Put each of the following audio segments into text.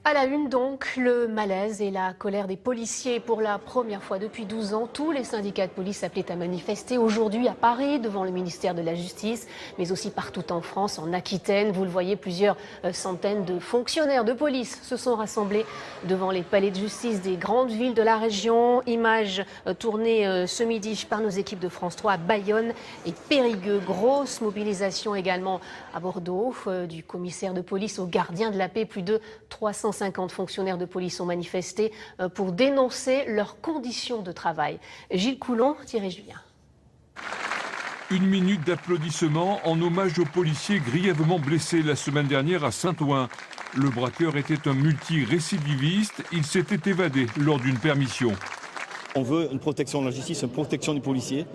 À la une donc, le malaise et la colère des policiers. Pour la première fois depuis 12 ans, tous les syndicats de police appelaient à manifester aujourd'hui à Paris devant le ministère de la Justice, mais aussi partout en France, en Aquitaine. Vous le voyez, plusieurs centaines de fonctionnaires de police se sont rassemblés devant les palais de justice des grandes villes de la région. Images tournées ce midi par nos équipes de France 3 à Bayonne et Périgueux. Grosse mobilisation également à Bordeaux, du commissaire de police au gardien de la paix. Plus de 350 fonctionnaires de police ont manifesté pour dénoncer leurs conditions de travail. Gilles Coulon, Thierry Julien. Une minute d'applaudissements en hommage aux policiers grièvement blessés la semaine dernière à Saint-Ouen. Le braqueur était un multirécidiviste. Il s'était évadé lors d'une permission. On veut une protection de la justice, une protection des policiers.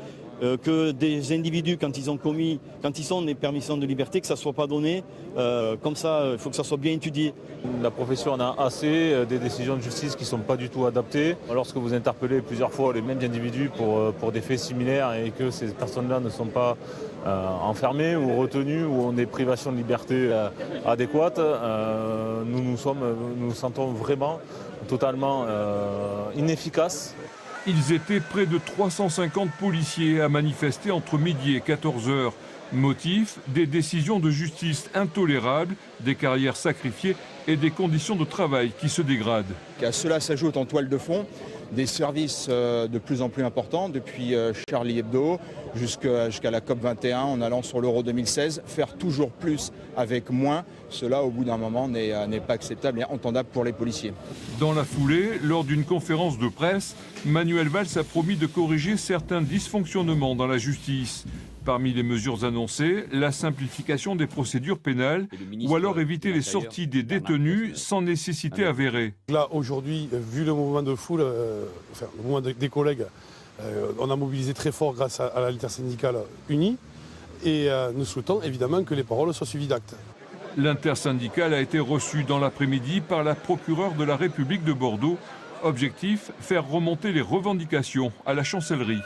Que des individus, quand ils sont des permissions de liberté, que ça ne soit pas donné comme ça. Il faut que ça soit bien étudié. La profession en a assez des décisions de justice qui ne sont pas du tout adaptées. Lorsque vous interpellez plusieurs fois les mêmes individus pour des faits similaires et que ces personnes-là ne sont pas enfermées ou retenues ou ont des privations de liberté adéquates, nous nous sentons vraiment totalement inefficaces. Ils étaient près de 350 policiers à manifester entre midi et 14 h. Motif, des décisions de justice intolérables, des carrières sacrifiées et des conditions de travail qui se dégradent. À cela s'ajoutent en toile de fond des services de plus en plus importants, depuis Charlie Hebdo jusqu'à la COP21 en allant sur l'Euro 2016. Faire toujours plus avec moins, cela au bout d'un moment n'est pas acceptable et entendable pour les policiers. Dans la foulée, lors d'une conférence de presse, Manuel Valls a promis de corriger certains dysfonctionnements dans la justice. Parmi les mesures annoncées, la simplification des procédures pénales ou alors éviter les sorties des détenus sans nécessité avérée. Là, aujourd'hui, vu le mouvement de foule, le mouvement des collègues, on a mobilisé très fort grâce à l'intersyndicale unie et nous souhaitons évidemment que les paroles soient suivies d'actes. L'intersyndicale a été reçue dans l'après-midi par la procureure de la République de Bordeaux. Objectif, faire remonter les revendications à la chancellerie.